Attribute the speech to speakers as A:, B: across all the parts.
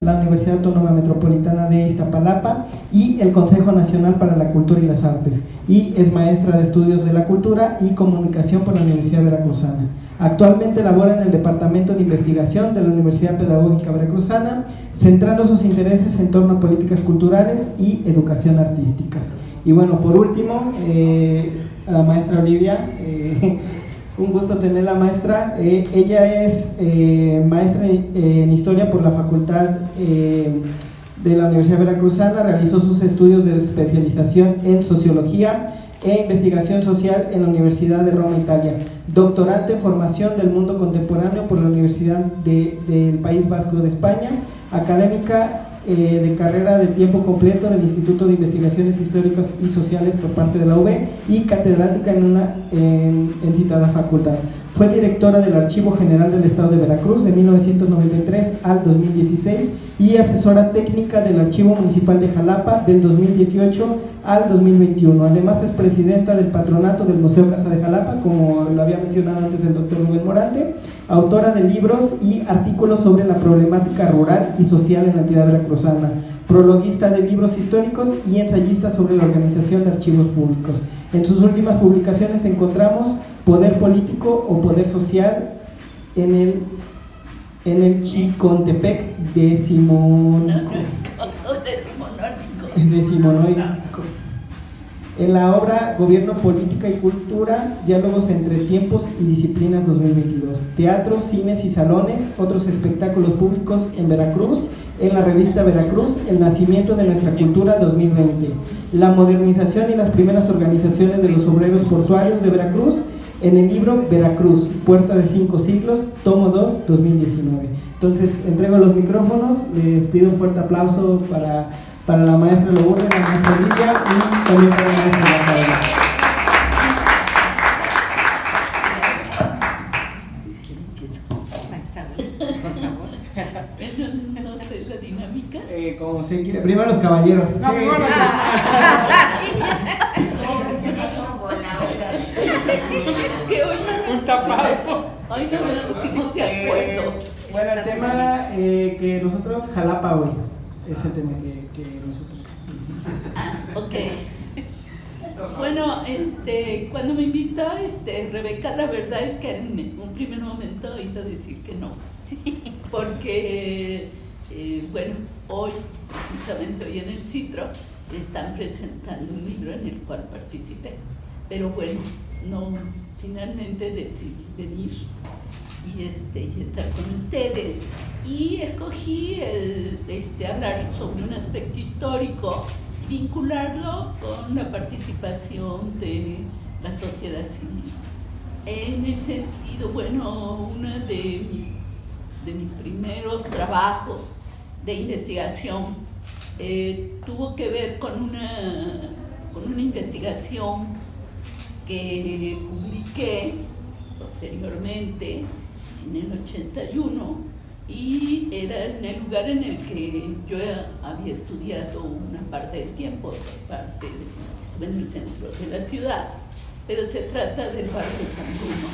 A: la Universidad Autónoma Metropolitana de Iztapalapa y el Consejo Nacional para la Cultura y las Artes, y es maestra de Estudios de la Cultura y Comunicación por la Universidad Veracruzana. Actualmente labora en el Departamento de Investigación de la Universidad Pedagógica Veracruzana, centrando sus intereses en torno a políticas culturales y educación artísticas. Y bueno, por último, la maestra Olivia, un gusto tenerla, maestra. Ella es maestra en Historia por la Facultad de la Universidad Veracruzana. Realizó sus estudios de especialización en Sociología e Investigación Social en la Universidad de Roma, Italia. Doctorante en Formación del Mundo Contemporáneo por la Universidad del País Vasco de España. Académica de carrera de tiempo completo del Instituto de Investigaciones Históricas y Sociales por parte de la UB y catedrática en citada facultad. Fue directora del Archivo General del Estado de Veracruz de 1993 al 2016 y asesora técnica del Archivo Municipal de Jalapa del 2018 al 2021. Además es presidenta del patronato del Museo Casa de Jalapa, como lo había mencionado antes el doctor Rubén Morante, autora de libros y artículos sobre la problemática rural y social en la entidad veracruzana, prologuista de libros históricos y ensayista sobre la organización de archivos públicos. En sus últimas publicaciones encontramos Poder Político o Poder Social en el Chicontepec decimonónico. En la obra Gobierno, Política y Cultura, Diálogos entre Tiempos y Disciplinas 2022. Teatro, cines y salones, otros espectáculos públicos en Veracruz, en la revista Veracruz, El nacimiento de nuestra cultura 2020. La modernización y las primeras organizaciones de los obreros portuarios de Veracruz, en el libro Veracruz, Puerta de 5 siglos, tomo 2, 2019. Entonces, entrego los micrófonos, les pido un fuerte aplauso para la maestra Lourdes, la maestra Olivia y también para la maestra Rafaela.
B: Por favor. No sé la dinámica.
A: Como se quiere. Primero los caballeros.
B: No,
A: sí,
B: primero
A: sí.
B: que hoy no nos pusimos de acuerdo.
A: Bueno, el tema que nosotros, Jalapa hoy, es el tema que nosotros.
B: Ok. Bueno, cuando me invitó Rebeca, la verdad es que en un primer momento iba a decir que no, porque, bueno, hoy, precisamente hoy en el Citro, están presentando un libro en el cual participé, pero bueno, no, finalmente decidí venir y estar con ustedes, y escogí hablar sobre un aspecto histórico, vincularlo con la participación de la sociedad civil. En el sentido, bueno, uno de mis primeros trabajos de investigación tuvo que ver con una investigación que publiqué posteriormente en el 81, y era en el lugar en el que yo había estudiado una parte del tiempo, otra parte estuve en el centro de la ciudad, pero se trata del barrio de San Bruno,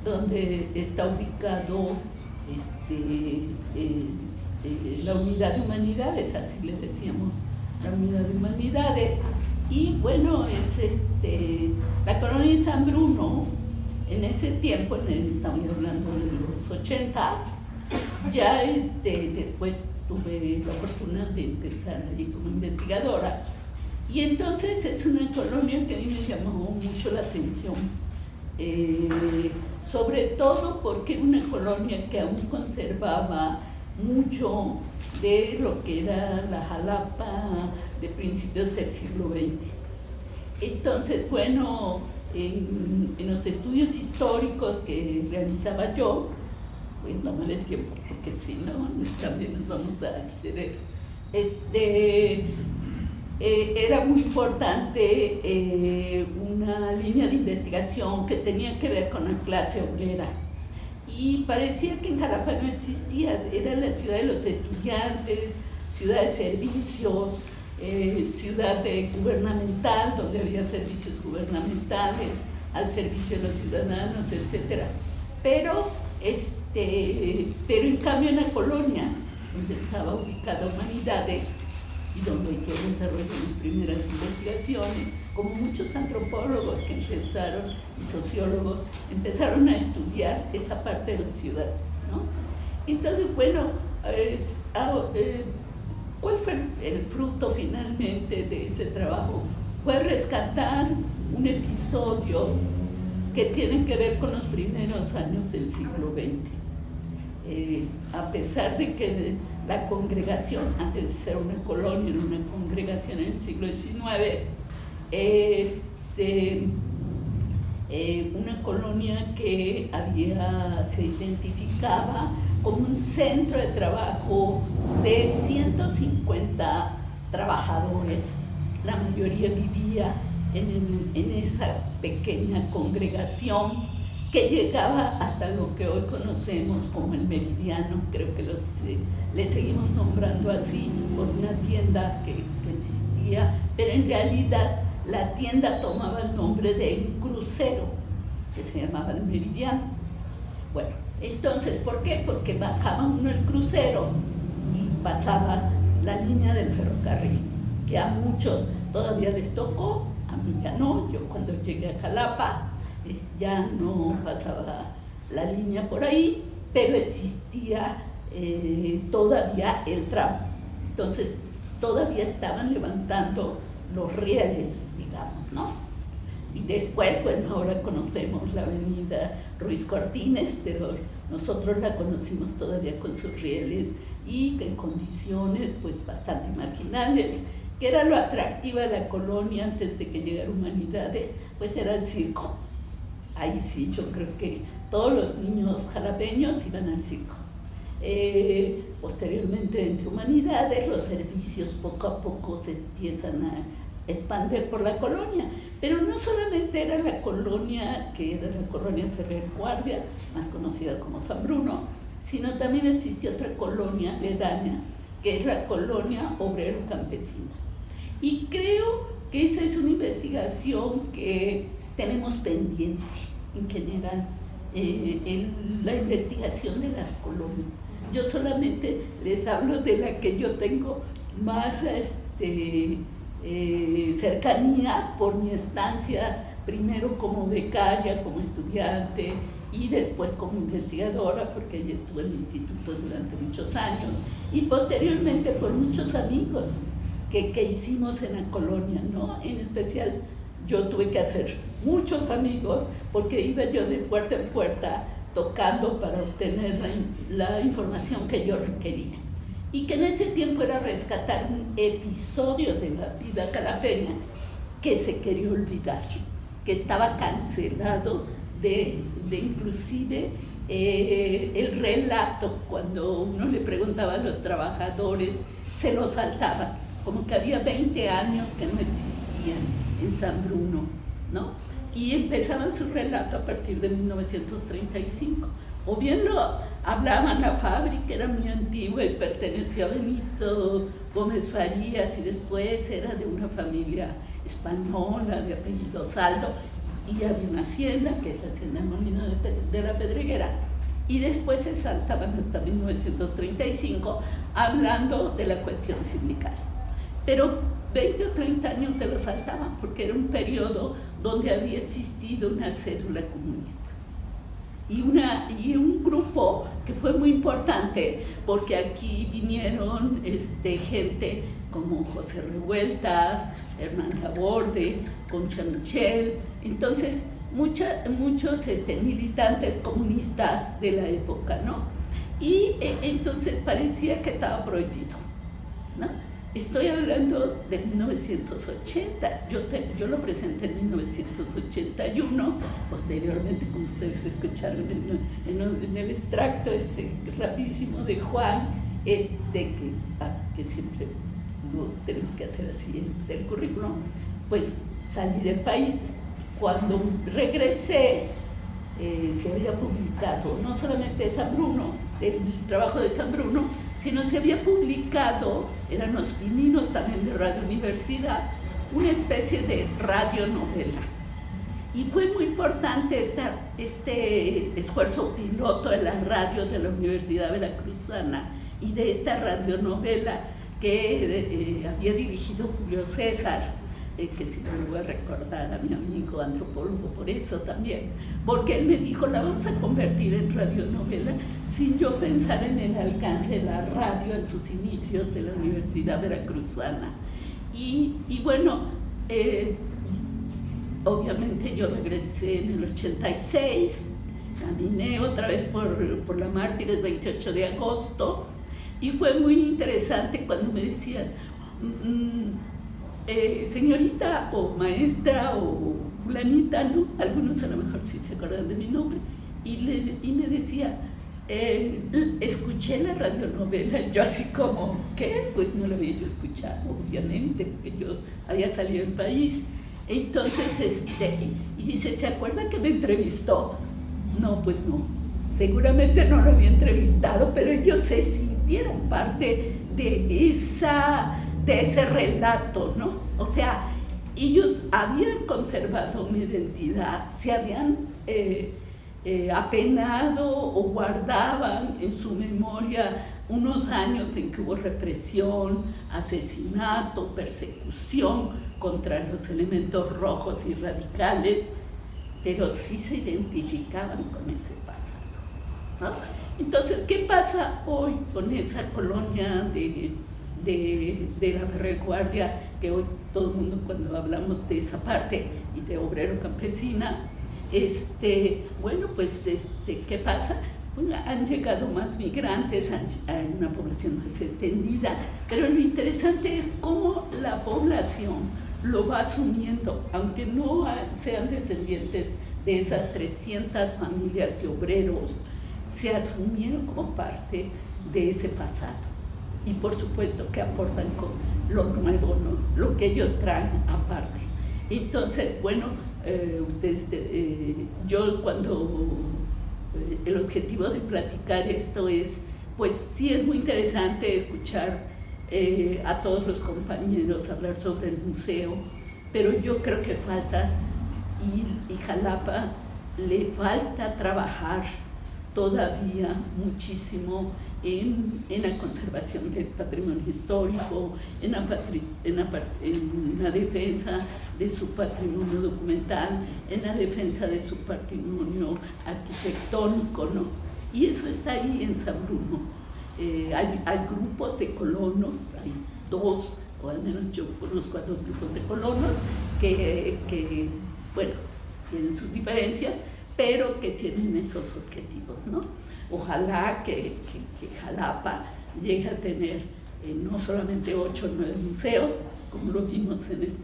B: donde está ubicado la unidad de humanidades, así le decíamos, la unidad de humanidades. Y bueno, es la colonia de San Bruno. En ese tiempo, estamos hablando de los 80, ya después tuve la fortuna de empezar allí como investigadora, y entonces es una colonia que a mí me llamó mucho la atención, sobre todo porque era una colonia que aún conservaba mucho de lo que era la Jalapa de principios del siglo XX. Entonces, bueno, en los estudios históricos que realizaba yo, pues no me dé tiempo, porque si no, también nos vamos a exceder. Era muy importante una línea de investigación que tenía que ver con la clase obrera. Y parecía que en Jalapa no existía, era la ciudad de los estudiantes, ciudad de servicios, ciudad gubernamental, donde había servicios gubernamentales al servicio de los ciudadanos, etc. Pero en cambio en la colonia donde estaba ubicada Humanidades y donde yo desarrollé mis primeras investigaciones, como muchos antropólogos que empezaron y sociólogos empezaron a estudiar esa parte de la ciudad, ¿no? Entonces, bueno, ¿cuál fue el fruto finalmente de ese trabajo? Fue rescatar un episodio que tiene que ver con los primeros años del siglo XX. A pesar de que la congregación, antes de ser una colonia, era una congregación en el siglo XIX, una colonia que se identificaba como un centro de trabajo de 150 trabajadores. La mayoría vivía en esa pequeña congregación que llegaba hasta lo que hoy conocemos como el Meridiano. Creo que le seguimos nombrando así por una tienda que existía, pero en realidad la tienda tomaba el nombre de un crucero que se llamaba el Meridiano. Bueno, entonces, ¿por qué? Porque bajaba uno el crucero y pasaba la línea del ferrocarril, que a muchos todavía les tocó, a mí ya no. Yo cuando llegué a Jalapa ya no pasaba la línea por ahí, pero existía todavía el tramo. Entonces todavía estaban levantando los rieles, digamos, ¿no? Y después, bueno, ahora conocemos la avenida Ruiz Cortines, pero nosotros la conocimos todavía con sus rieles y en condiciones pues bastante marginales, que era lo atractivo de la colonia antes de que llegara Humanidades, pues era el circo. Ahí sí, yo creo que todos los niños jalapeños iban al circo. Posteriormente, entre Humanidades, los servicios poco a poco se empiezan a expandir por la colonia, pero no solamente era la colonia, que era la colonia Ferrer Guardia, más conocida como San Bruno, sino también existía otra colonia aledaña, que es la colonia Obrero Campesina. Y creo que esa es una investigación que tenemos pendiente en general, la investigación de las colonias. Yo solamente les hablo de la que yo tengo más cercanía por mi estancia, primero como becaria, como estudiante y después como investigadora, porque ella estuvo en el instituto durante muchos años, y posteriormente por muchos amigos que hicimos en la colonia, ¿no? En especial yo tuve que hacer muchos amigos porque iba yo de puerta en puerta tocando para obtener la información que yo requería. Y que en ese tiempo era rescatar un episodio de la vida calapeña que se quería olvidar, que estaba cancelado de inclusive el relato. Cuando uno le preguntaba a los trabajadores, se lo saltaban, como que había 20 años que no existían en San Bruno, ¿no? Y empezaban su relato a partir de 1935. O bien lo hablaban, la fábrica era muy antigua y perteneció a Benito Gómez Farías, y después era de una familia española de apellido Saldo, y había una hacienda, que es la hacienda Molino de la Pedreguera, y después se saltaban hasta 1935 hablando de la cuestión sindical. Pero 20 o 30 años se lo saltaban porque era un periodo donde había existido una cédula comunista. Y un grupo que fue muy importante, porque aquí vinieron gente como José Revueltas, Hernán Laborde, Concha Michel, entonces muchos militantes comunistas de la época, ¿no? Y entonces parecía que estaba prohibido, ¿no? Estoy hablando de 1980, yo lo presenté en 1981, posteriormente, como ustedes escucharon en el extracto rapidísimo de Juan, que siempre lo tenemos que hacer así del currículum, pues salí del país. Cuando regresé, se había publicado no solamente San Bruno, el trabajo de San Bruno, sino se había publicado, eran los pininos también de Radio Universidad, una especie de radionovela. Y fue muy importante este esfuerzo piloto de la radio de la Universidad Veracruzana y de esta radionovela que había dirigido Julio César, que si no le voy a recordar a mi amigo antropólogo por eso también, porque él me dijo, la vamos a convertir en radionovela sin yo pensar en el alcance de la radio en sus inicios de la Universidad Veracruzana. Y bueno, obviamente yo regresé en el 86, caminé otra vez por la Mártires 28 de agosto, y fue muy interesante cuando me decían, señorita o maestra o fulanita, ¿no? Algunos a lo mejor sí se acuerdan de mi nombre, y me decía, escuché la radionovela. Yo así como, ¿qué? Pues no la había yo escuchado, obviamente, porque yo había salido del país. Entonces, y dice, ¿se acuerda que me entrevistó? No, pues no, seguramente no lo había entrevistado, pero ellos se sintieron parte de ese relato, ¿no? O sea, ellos habían conservado una identidad, se habían apenado o guardaban en su memoria unos años en que hubo represión, asesinato, persecución contra los elementos rojos y radicales, pero sí se identificaban con ese pasado, ¿no? Entonces, ¿qué pasa hoy con esa colonia de la Ferrer Guardia, que hoy todo el mundo cuando hablamos de esa parte y de obrero campesina, bueno, pues, ¿qué pasa? Bueno, han llegado más migrantes, hay una población más extendida, pero lo interesante es cómo la población lo va asumiendo, aunque no sean descendientes de esas 300 familias de obreros, se asumieron como parte de ese pasado. Y por supuesto que aportan con lo nuevo, ¿no? Lo que ellos traen aparte. Entonces, bueno, yo cuando el objetivo de platicar esto es, pues sí es muy interesante escuchar a todos los compañeros hablar sobre el museo, pero yo creo que falta, y Jalapa le falta trabajar todavía muchísimo en la conservación del patrimonio histórico, en la defensa de su patrimonio documental, en la defensa de su patrimonio arquitectónico, ¿no? Y eso está ahí en San Bruno. Hay grupos de colonos, hay dos, o al menos yo conozco a 2 grupos de colonos que bueno, tienen sus diferencias, pero que tienen esos objetivos, ¿no? Ojalá que Jalapa llegue a tener no solamente 8 o 9 museos, como lo vimos en el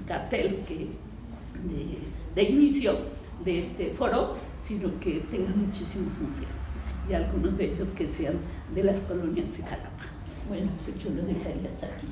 B: cartel de inicio de este foro, sino que tenga muchísimos museos, y algunos de ellos que sean de las colonias de Jalapa. Bueno, pues yo lo dejaría hasta aquí.